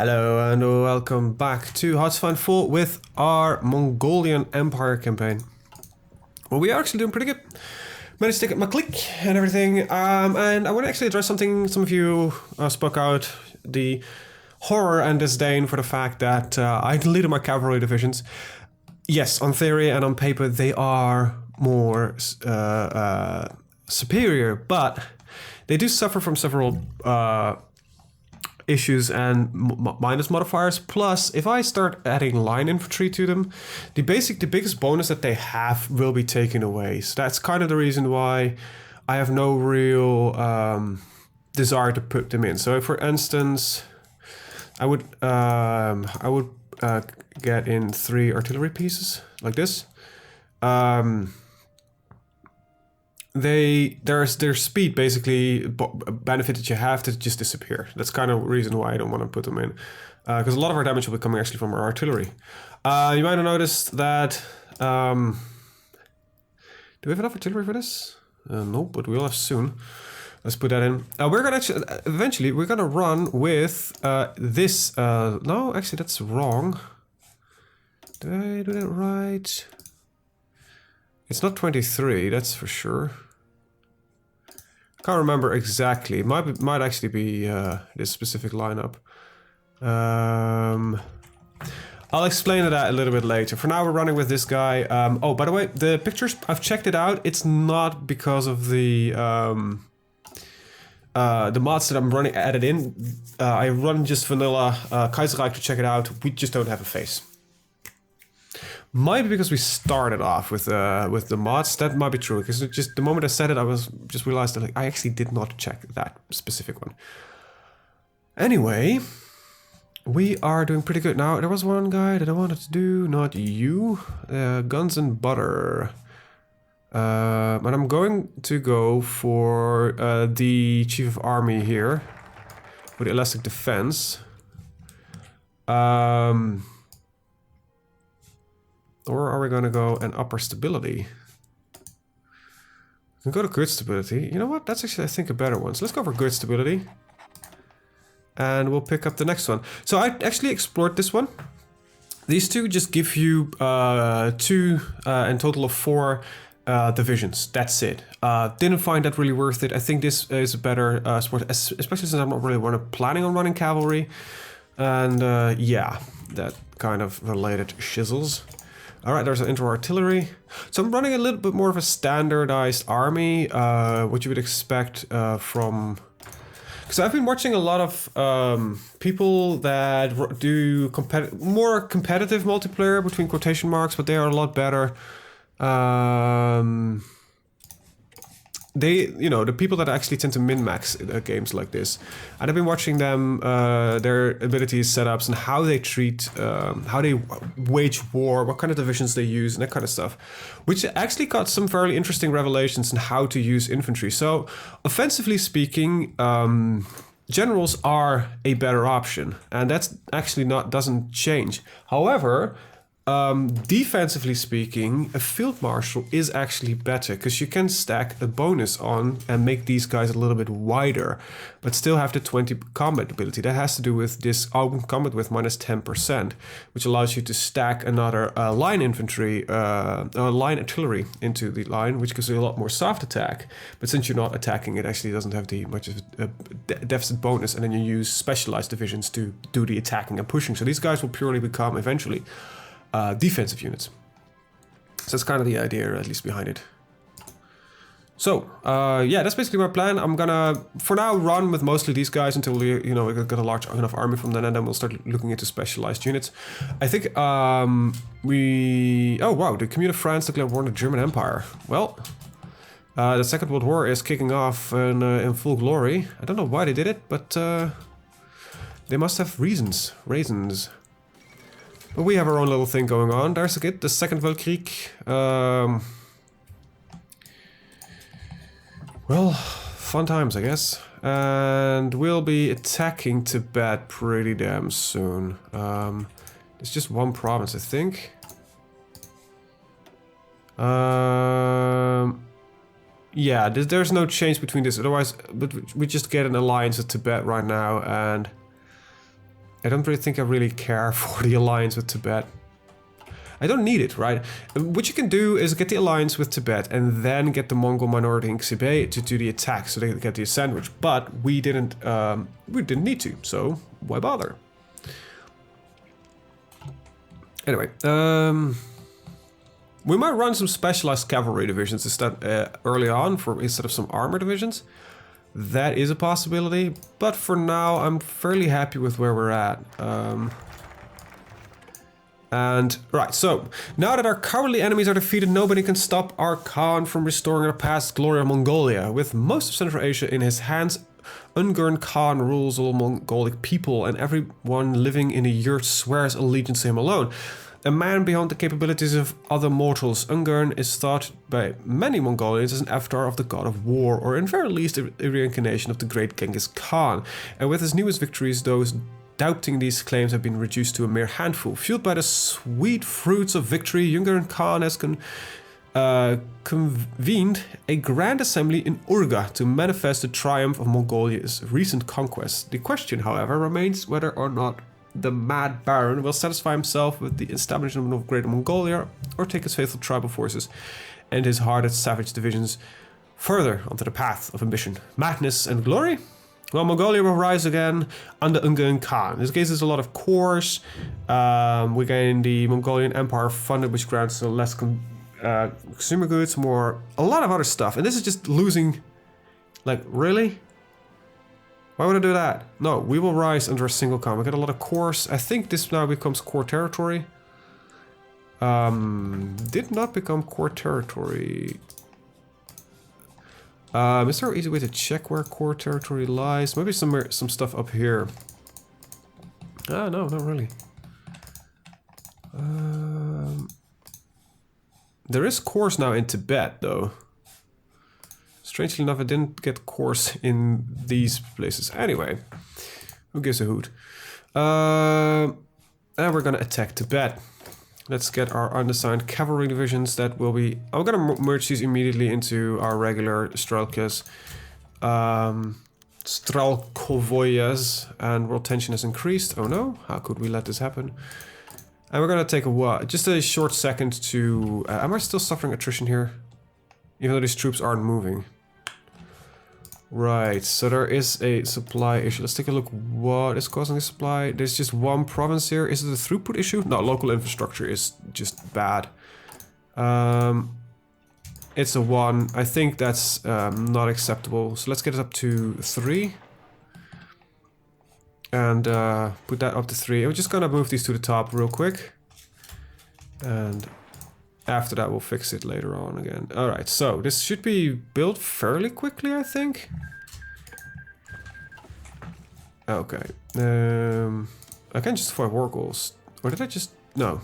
Hello and welcome back to HoI4 with our Mongolian Empire campaign. Well, we are actually doing pretty good. Managed to get my click and everything, and I want to actually address something some of you spoke out, the horror and disdain for the fact that I deleted my cavalry divisions. Yes, on theory and on paper they are more superior, but they do suffer from several issues and minus modifiers. Plus, if I start adding line infantry to them, the biggest bonus that they have will be taken away. So that's kind of the reason why I have no real desire to put them in. So, for instance, I would get in 3 artillery pieces like this. Their speed basically benefit that you have to just disappear. That's kind of the reason why I don't want to put them in, because a lot of our damage will be coming actually from our artillery. You might have noticed that. Do we have enough artillery for this? No, but we'll have soon. Let's put that in. We're gonna actually eventually we're gonna run with this. No, actually that's wrong. Did I do that right? It's not 23, that's for sure. Can't remember exactly. It might actually be this specific lineup. I'll explain that a little bit later. For now, we're running with this guy. Oh, by the way, the pictures, I've checked it out. It's not because of the mods that I'm running added in. I run just vanilla Kaisserreich to check it out. We just don't have a face. Might be because we started off with the mods. That might be true, because just the moment I said it, I just realized that I actually did not check that specific one. Anyway, we are doing pretty good. Now, there was one guy that I wanted to do, not you. Guns and butter. And I'm going to go for the chief of army here with elastic defense. Or are we going to go and upper stability? We can go to good stability. You know what? That's actually, I think, a better one. So let's go for good stability. And we'll pick up the next one. So I actually explored this one. These two just give you 2 and total of 4 divisions. That's it. Didn't find that really worth it. I think this is a better sport, especially since I'm not really planning on running cavalry. And yeah, that kind of related shizzles. Alright, there's an intro artillery. So I'm running a little bit more of a standardized army, what you would expect from... Because I've been watching a lot of people that do more competitive multiplayer, between quotation marks, but they are a lot better. They, you know, the people that actually tend to min-max games like this. And I've been watching them, their abilities, setups, and how they treat, how they wage war, what kind of divisions they use, and that kind of stuff. Which actually got some fairly interesting revelations on how to use infantry. So, offensively speaking, generals are a better option. And that's actually doesn't change. However, defensively speaking, a field marshal is actually better, because you can stack a bonus on and make these guys a little bit wider, but still have the 20 combat ability. That has to do with this open combat with minus 10%, which allows you to stack another line infantry, line artillery into the line, which gives you a lot more soft attack. But since you're not attacking, it actually doesn't have much of a deficit bonus, and then you use specialized divisions to do the attacking and pushing. So these guys will purely become eventually defensive units. So that's kind of the idea, at least, behind it. So, yeah, that's basically my plan. I'm gonna, for now, run with mostly these guys until we, you know, we get a large enough army from then, and then we'll start looking into specialized units. I think, oh wow, the Commune of France declared war on the German Empire. Well, the Second World War is kicking off in full glory. I don't know why they did it, but they must have reasons. But we have our own little thing going on. There's the Second Weltkrieg. Well, fun times, I guess. And we'll be attacking Tibet pretty damn soon. It's just one province, I think. Yeah, there's no change between this. Otherwise, but we just get an alliance with Tibet right now, and I don't really think I really care for the alliance with Tibet. I don't need it, right? What you can do is get the alliance with Tibet and then get the Mongol minority in Tibet to do the attack, so they get the sandwich. But we didn't need to, so why bother? Anyway, we might run some specialized cavalry divisions instead early on instead of some armor divisions. That is a possibility, but for now I'm fairly happy with where we're at. And right, so now that our cowardly enemies are defeated, nobody can stop our Khan from restoring our past glory of Mongolia. With most of Central Asia in his hands, Ungern Khan rules all Mongolic people, and everyone living in a yurt swears allegiance to him alone. A man beyond the capabilities of other mortals, Ungern is thought by many Mongolians as an avatar of the god of war, or in very least a reincarnation of the great Genghis Khan. And with his newest victories, those doubting these claims have been reduced to a mere handful. Fueled by the sweet fruits of victory, Ungern Khan has convened a grand assembly in Urga to manifest the triumph of Mongolia's recent conquests. The question, however, remains whether or not the Mad Baron will satisfy himself with the establishment of Greater Mongolia or take his faithful tribal forces and his hardened savage divisions further onto the path of ambition, madness, and glory. Well, Mongolia will rise again under Ungern Khan. In this case, there's a lot of cores. We gain the Mongolian Empire funded, which grants less consumer goods, a lot of other stuff. And this is just losing. Like, really? Why would I do that? No, we will rise under a single Khan. We get a lot of cores. I think this now becomes core territory. Did not become core territory. Is there an easy way to check where core territory lies? Maybe some stuff up here. Ah, no, not really. There is cores now in Tibet, though. Strangely enough, I didn't get cores in these places. Anyway, who gives a hoot? And we're gonna attack Tibet. Let's get our unassigned cavalry divisions. That will be... I'm gonna merge these immediately into our regular Strelkas. Strelkovoyas, and world tension has increased. Oh no, how could we let this happen? And we're gonna take just a short second to... am I still suffering attrition here? Even though these troops aren't moving. Right, so there is a supply issue. Let's take a look. What is causing the supply? There's just one province here. Is it a throughput issue? No, local infrastructure is just bad. It's a 1. I think that's not acceptable. So let's get it up to 3. And put that up to 3. I'm just gonna move these to the top real quick. And after that, we'll fix it later on again. Alright, so this should be built fairly quickly, I think. Okay. I can justify war goals. Or did I just... No.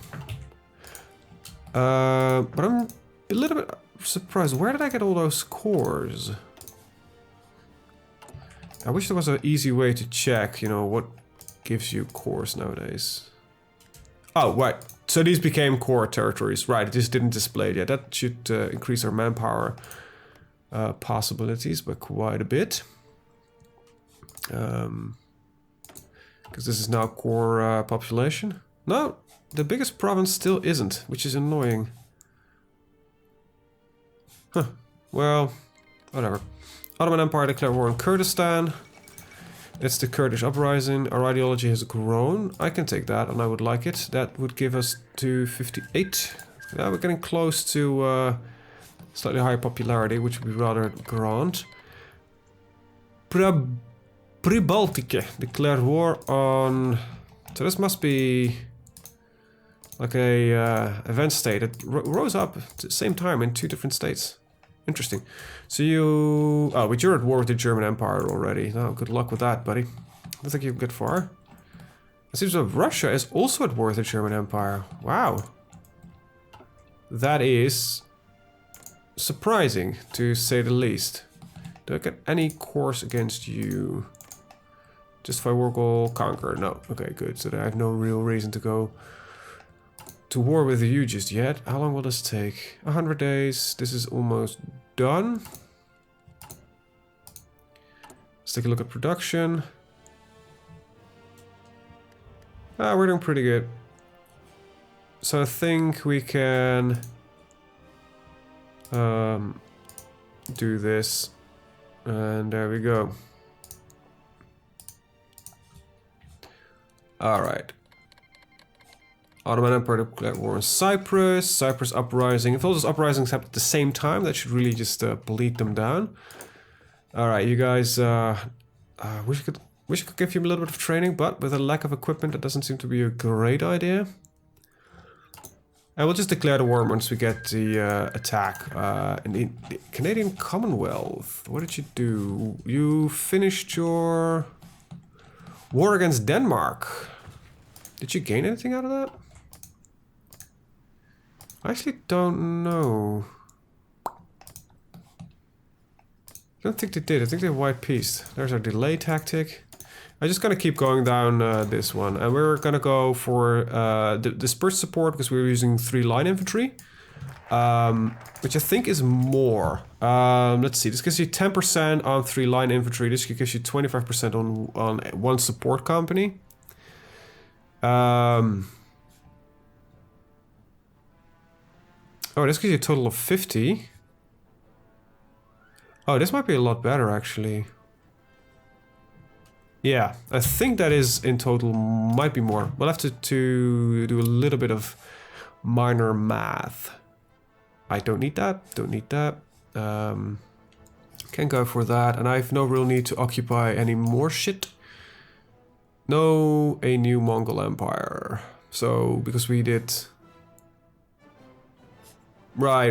But I'm a little bit surprised. Where did I get all those cores? I wish there was an easy way to check, you know, what gives you cores nowadays. Oh, right. So these became core territories. Right, it just didn't display it yet. That should increase our manpower possibilities by quite a bit. Because this is now core population. No, the biggest province still isn't, which is annoying. Huh. Well, whatever. Ottoman Empire declared war on Kurdistan. It's the Kurdish uprising. Our ideology has grown. I can take that, and I would like it. That would give us 258. Yeah, we're getting close to slightly higher popularity, which would be rather grant. Pribaltike declared war on... So this must be like a event state. It rose up at the same time in 2 different states. Interesting. So you... Oh, but you're at war with the German Empire already. No, good luck with that, buddy. I don't think you can get far. It seems that Russia is also at war with the German Empire. Wow. That is surprising, to say the least. Do I get any course against you? Justify war goal, conquer. No. Okay, good. So I have no real reason to go to war with you just yet. How long will this take? 100 days. This is almost done. Let's take a look at production. We're doing pretty good. So I think we can do this. And there we go. Alright. Ottoman Empire declared war on Cyprus. Cyprus uprising. If all those uprisings happen at the same time, that should really just bleed them down. Alright, you guys, wish I could give you a little bit of training, but with a lack of equipment, that doesn't seem to be a great idea. And we'll just declare the war once we get the attack. In the Canadian Commonwealth, what did you do? You finished your war against Denmark. Did you gain anything out of that? I actually don't know. I don't think they did. I think they white pieced. There's our delay tactic. I'm just gonna keep going down this one, and we're gonna go for the dispersed support because we're using 3 line infantry, which I think is more. Let's see. This gives you 10% on 3 line infantry. This gives you 25% on 1 support company. Oh, this gives you a total of 50. Oh, this might be a lot better actually. Yeah, I think that is in total might be more. We'll have to do a little bit of minor math. I don't need that, don't need that. Can go for that, and I have no real need to occupy any more shit. No, a new Mongol Empire. So, because we did... Right.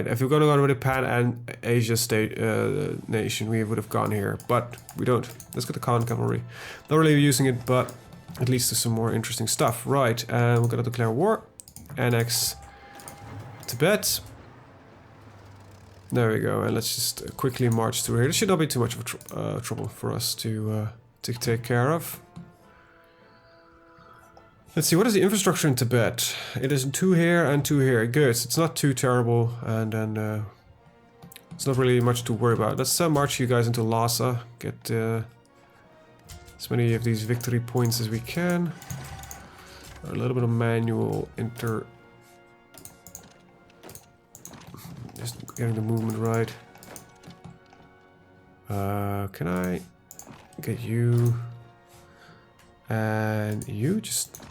If we're gonna go to the Pan and Asia state nation, we would have gone here, but we don't. Let's get the Khan cavalry. Not really using it, but it leads to some more interesting stuff. Right, and we're gonna declare war, annex Tibet. There we go, and let's just quickly march through here. This should not be too much of a trouble for us to take care of. Let's see, what is the infrastructure in Tibet? It is 2 here and 2 here. Good, it's not too terrible, and then it's not really much to worry about. Let's march you guys into Lhasa, get as many of these victory points as we can. A little bit of manual just getting the movement right. Can I get you and you just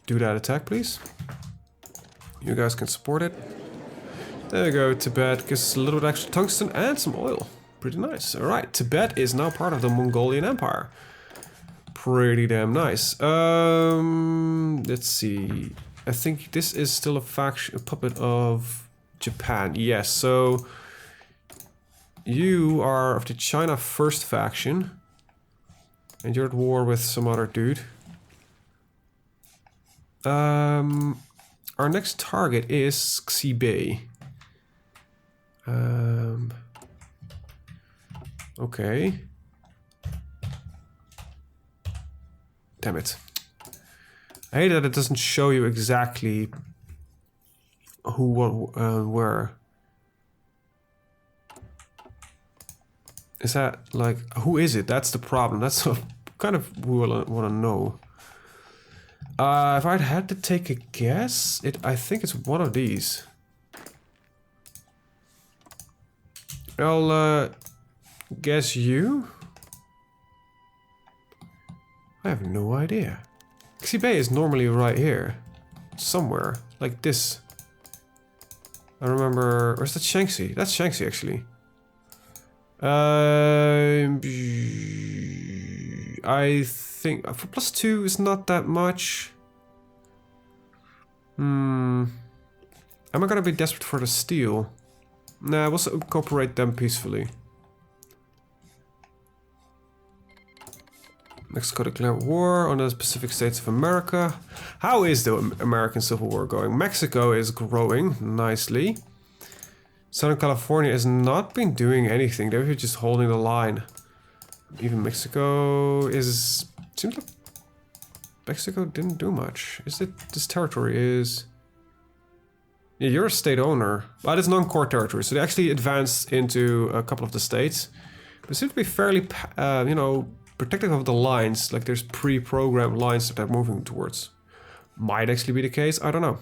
do that attack, please? You guys can support it. There we go, Tibet gives a little bit extra tungsten and some oil. Pretty nice. Alright, Tibet is now part of the Mongolian Empire. Pretty damn nice. Let's see. I think this is still a faction, a puppet of Japan. Yes, so you are of the China First faction. And you're at war with some other dude. Our next target is Xibei. Okay. Damn it. I hate that it doesn't show you exactly who, what, where. Is that like, who is it? That's the problem. That's kind of who I want to know. If I'd had to take a guess, I think it's one of these. I'll guess you. I have no idea. Xibei is normally right here, somewhere like this. I remember, or is that Shaanxi? That's Shaanxi actually. I think for +2 is not that much. Am I gonna be desperate for the steel? Nah, we'll incorporate them peacefully. Mexico declared war on the Pacific States of America. How is the American Civil War going? Mexico is growing nicely. Southern California has not been doing anything. They're just holding the line. Even Mexico is... Seems like Mexico didn't do much. Is it... This territory is... Yeah, you're a state owner. But it's non-core territory. So they actually advanced into a couple of the states. They seem to be fairly, you know, protective of the lines, like there's pre-programmed lines that they're moving towards. Might actually be the case, I don't know.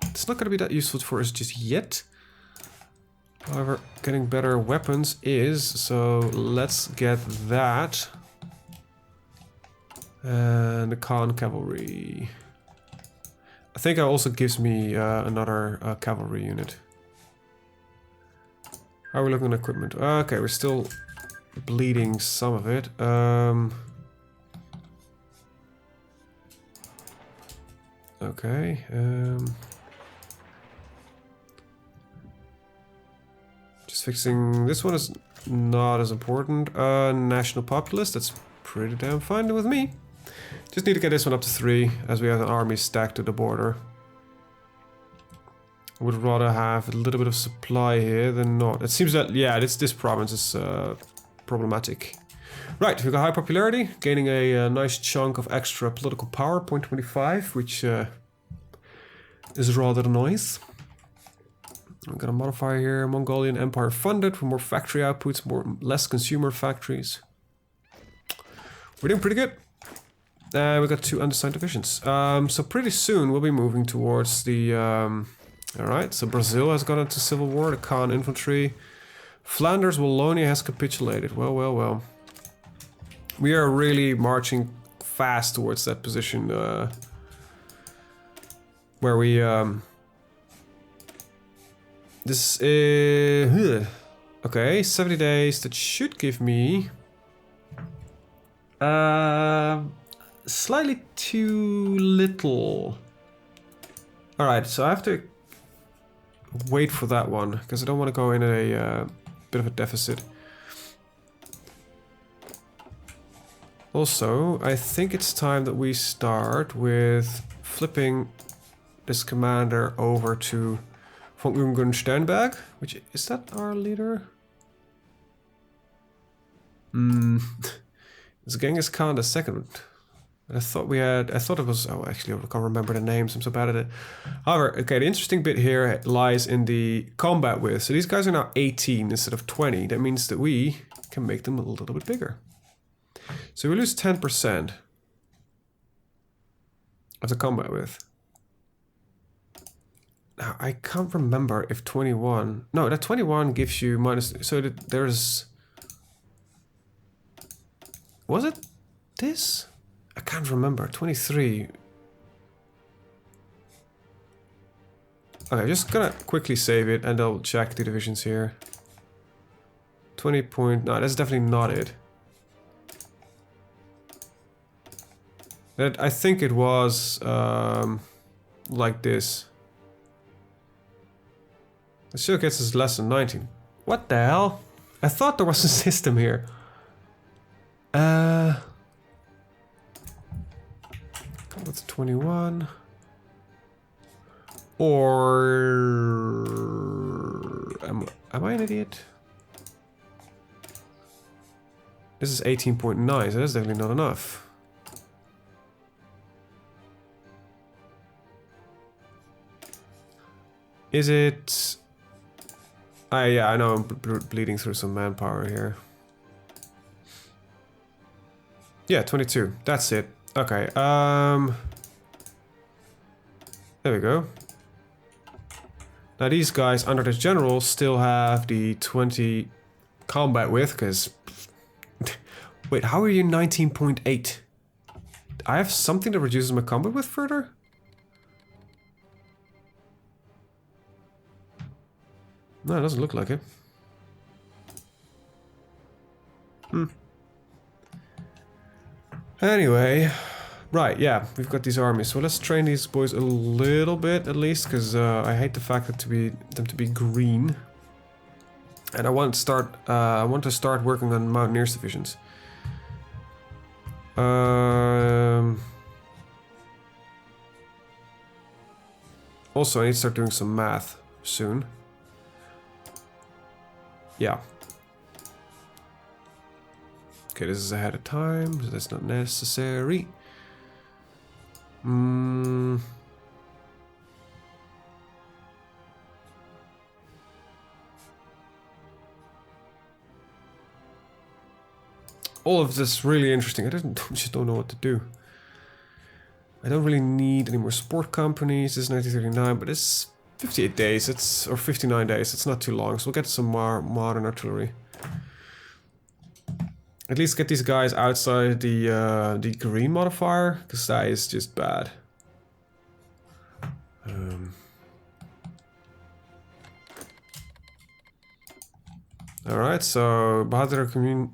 It's not going to be that useful for us just yet. However, getting better weapons is, so let's get that. And the Khan cavalry. I think it also gives me another cavalry unit. How are we looking at equipment? Okay, we're still bleeding some of it. Okay. Just fixing this one is not as important. National populace, that's pretty damn fine with me. Just need to get this one up to 3, as we have an army stacked to the border. Would rather have a little bit of supply here than not. It seems that, yeah, this province is problematic. Right, we've got high popularity, gaining a nice chunk of extra political power, 0.25, which is rather nice. I've got a modifier here, Mongolian Empire funded for more factory outputs, less consumer factories. We're doing pretty good. We've got 2 undersigned divisions. So pretty soon we'll be moving towards the... Alright, so Brazil has gone into civil war, the Khan infantry. Flanders, Wallonia has capitulated. Well, well, well. We are really marching fast towards that position where we... This is... Okay, 70 days. That should give me... slightly too little. Alright, so I have to wait for that one, because I don't want to go in a bit of a deficit. Also, I think it's time that we start with flipping this commander over to von Ungern Sternberg, which is that our leader? It's Genghis Khan II. I thought it was, oh actually I can't remember the names, I'm so bad at it. However, okay, the interesting bit here lies in the combat width. So these guys are now 18 instead of 20. That means that we can make them a little bit bigger. So we lose 10% of the combat width. Now, I can't remember if 21... No, that 21 gives you minus... So that there's... Was it this? I can't remember. 23. Okay, just gonna quickly save it and I'll check the divisions here. 20 point... No, that's definitely not it. That I think it was like this. It still gets us less than 19. What the hell? I thought there was a system here. That's 21. Or am I an idiot? This is 18.9, so that's definitely not enough. Is it... yeah, I know I'm bleeding through some manpower here. Yeah, 22. That's it. Okay, there we go. Now these guys under the general still have the 20 combat width, because... Wait, how are you 19.8? I have something that reduces my combat width further? No, it doesn't look like it. Anyway, right, yeah, we've got these armies. So let's train these boys a little bit, at least, because I hate the fact that them to be green. And I want to start working on Mountaineers divisions. Also, I need to start doing some math soon. Yeah. Okay, this is ahead of time, so that's not necessary. all of this really interesting. I just don't know what to do. I don't really need any more sport companies. This is 1939, but it's 58 days. It's or 59 days. It's not too long, so we'll get some more modern artillery. At least get these guys outside the green modifier, because that is just bad. Alright, so Bahadur Commune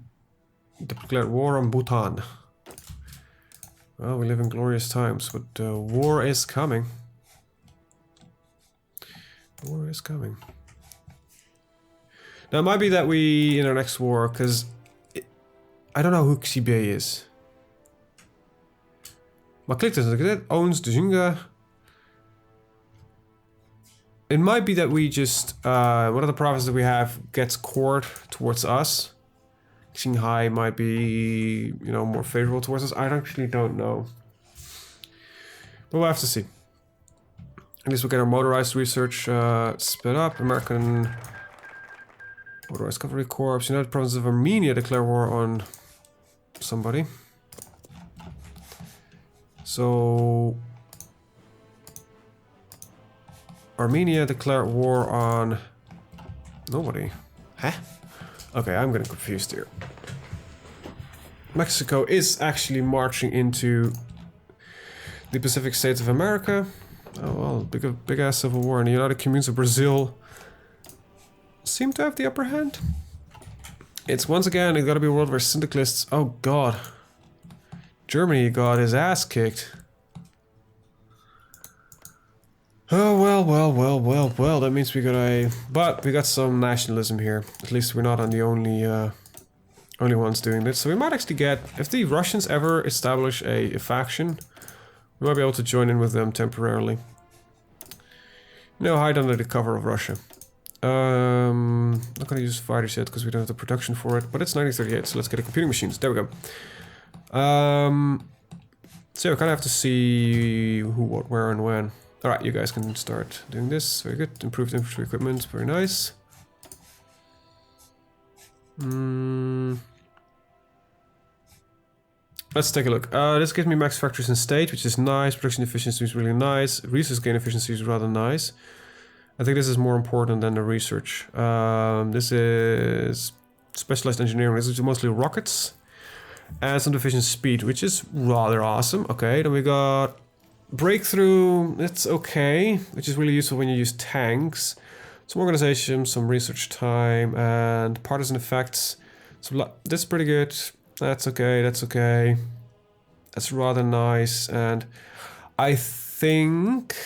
declared war on Bhutan. Well, we live in glorious times, but war is coming. War is coming. Now, it might be that we, in our next war, because I don't know who Xibe is. Maklik owns the Zunga. It might be that we just, one of the provinces that we have gets court towards us. Qinghai might be, you know, more favorable towards us. I actually don't know. But we'll have to see. At least we'll get our motorized research sped up. American Motorized Cavalry Corps. United Provinces of Armenia declare war on somebody. So Armenia declared war on nobody. Huh? Okay, I'm getting confused here. Mexico is actually marching into the Pacific States of America. Oh well, big ass civil war, and the United Communes of Brazil seem to have the upper hand. It's once again, it's gotta be a world where syndicalists. Oh god. Germany got his ass kicked. Oh, well, that means we got a... But we got some nationalism here. At least we're not on the only ones doing this. So we might actually get... If the Russians ever establish a faction, we might be able to join in with them temporarily. No, hide under the cover of Russia. Not gonna use fighters yet because we don't have the production for it. But it's 1938, so let's get a computing machines. There we go. So we kind of have to see who, what, where, and when. Alright, you guys can start doing this. Very good. Improved infantry equipment. Very nice. Let's take a look. This gives me max factories in state, which is nice. Production efficiency is really nice. Resource gain efficiency is rather nice. I think this is more important than the research. This is specialized engineering. This is mostly rockets. And some division speed, which is rather awesome. Okay, then we got... Breakthrough, it's okay, which is really useful when you use tanks. Some organization, some research time, and partisan effects. So that's pretty good. That's okay, that's okay. That's rather nice, and I think...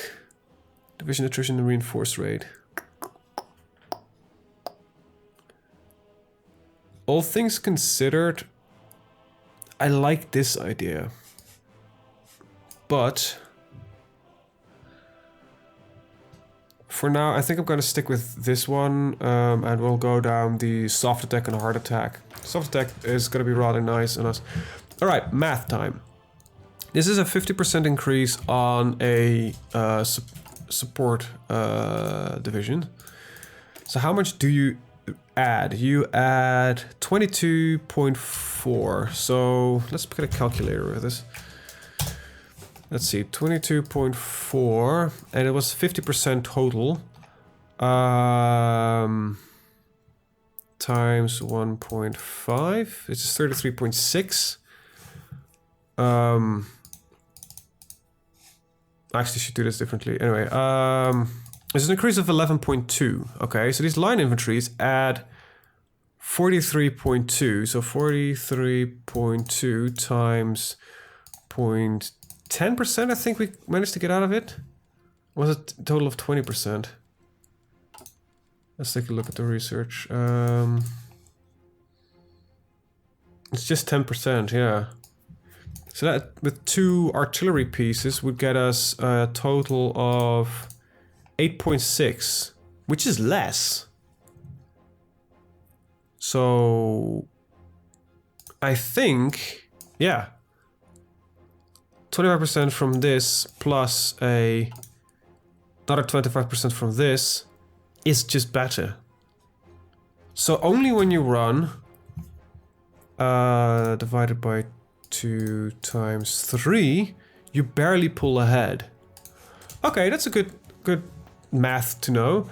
Division attrition and reinforce rate. All things considered, I like this idea. But... For now, I think I'm gonna stick with this one, and we'll go down the soft attack and hard attack. Soft attack is gonna be rather nice on us. Alright, math time. This is a 50% increase on a support division. So how much do you add? You add 22.4. So let's put a calculator with this. Let's see, 22.4, and it was 50% total. Times 1.5, which is 33.6. I actually should do this differently. Anyway, there's an increase of 11.2. Okay, so these line infantries add 43.2. So 43.2 times 10%, I think we managed to get out of it. Was it a total of 20%? Let's take a look at the research. It's just 10%, yeah. So that with 2 artillery pieces would get us a total of 8.6, which is less. So I think, yeah. 25% from this plus another 25% from this is just better. So only when you run divided by 2 times 3, you barely pull ahead. Okay, that's a good math to know.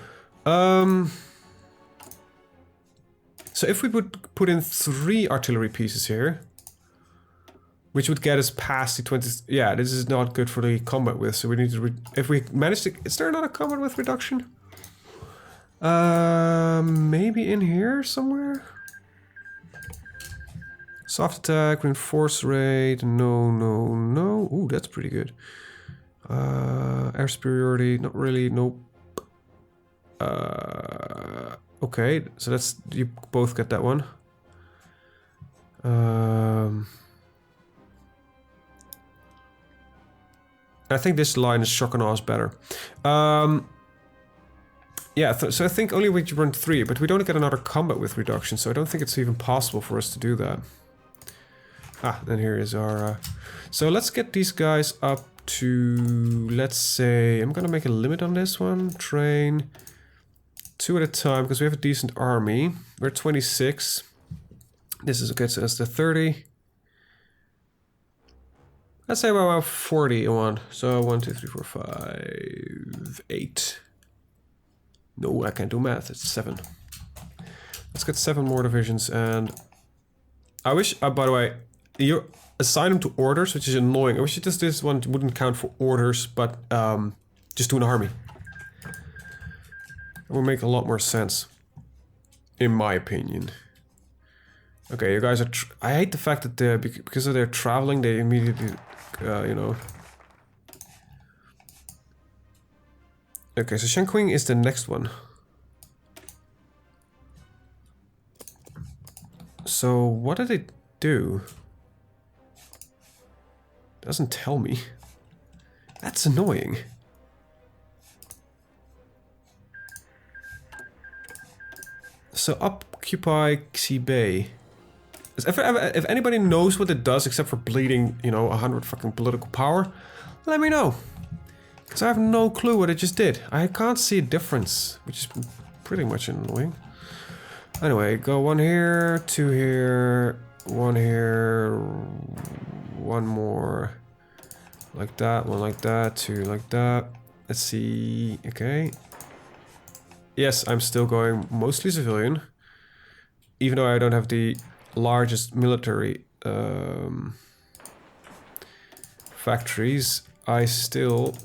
So if we would put in 3 artillery pieces here, which would get us past the 20... Yeah, this is not good for the combat width, so we need to... If we manage to... Is there another combat width reduction? Maybe in here somewhere? Soft attack, reinforce rate, no. Ooh, that's pretty good. Air superiority, not really, nope. Okay, so that's... You both get that one. I think this line is shock and awe is better. Yeah, so I think only we run 3, but we don't get another combat with reduction, so I don't think it's even possible for us to do that. Ah, and here is our... So let's get these guys up to, let's say, I'm gonna make a limit on this one. Train 2 at a time, because we have a decent army. We're 26. This is okay, so that's the 30. Let's say about 40 in one. So 1, 2, 3, 4, 5, 8. No, I can't do math. It's 7. Let's get 7 more divisions, and I wish. By the way, you assign them to orders, which is annoying. I wish this one wouldn't count for orders, but just do an army. It will make a lot more sense, in my opinion. Okay, you guys are... I hate the fact that because of their traveling, they immediately, you know... Okay, so Shanqing is the next one. So, what did they do? Doesn't tell me. That's annoying. So, occupy Xibei. If anybody knows what it does except for bleeding, you know, 100 fucking political power, let me know. Because I have no clue what it just did. I can't see a difference, which is pretty much annoying. Anyway, go 1 here, 2 here, 1 here, 1 more like that, 1 like that, 2 like that. Let's see, okay. Yes, I'm still going mostly civilian, even though I don't have the largest military factories. I still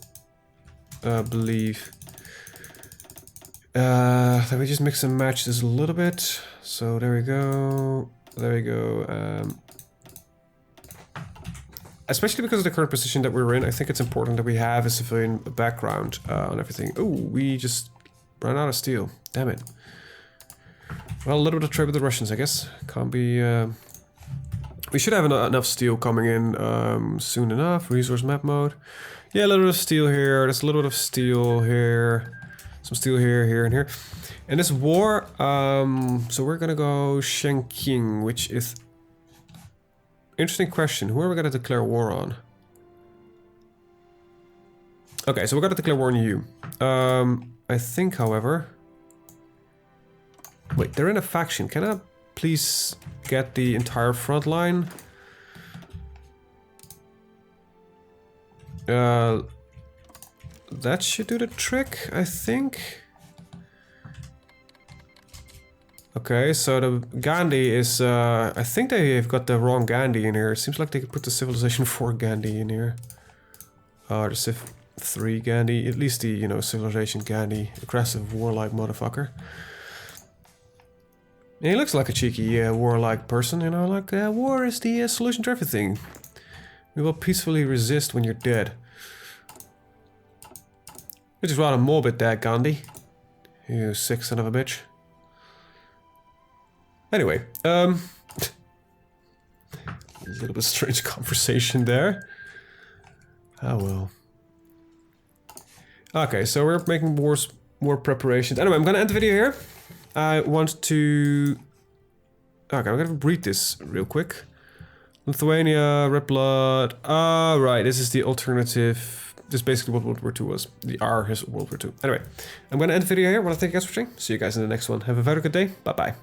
believe that we just mix and match this a little bit. So there we go, there we go. Especially because of the current position that we're in, I think it's important that we have a civilian background on everything. Oh, we just ran out of steel. Damn it. Well, a little bit of trade with the Russians, I guess. Can't be... We should have enough steel coming in soon enough. Resource map mode. Yeah, a little bit of steel here. There's a little bit of steel here. Some steel here, here, and here. And this war... so we're gonna go Shanqing, which is... Interesting question. Who are we gonna declare war on? Okay, so we're gonna declare war on you. I think, however... Wait, they're in a faction. Can I please get the entire front line? That should do the trick, I think. Okay, so the Gandhi is... I think they've got the wrong Gandhi in here. It seems like they could put the Civilization 4 Gandhi in here. The Civ 3 Gandhi. At least the, you know, Civilization Gandhi. Aggressive, warlike motherfucker. And he looks like a cheeky, warlike person, you know, like, war is the solution to everything. We will peacefully resist when you're dead. Which is rather morbid there, Gandhi. You sick son of a bitch. Anyway, a little bit strange conversation there. Oh well. Okay, so we're making more preparations. Anyway, I'm gonna end the video here. I want to... Okay, I'm gonna read this real quick. Lithuania, Red Blood... right, this is the alternative... This is basically what World War II was. The R is World War II. Anyway, I'm gonna end the video here. I want to thank you guys for watching. See you guys in the next one. Have a very good day. Bye-bye.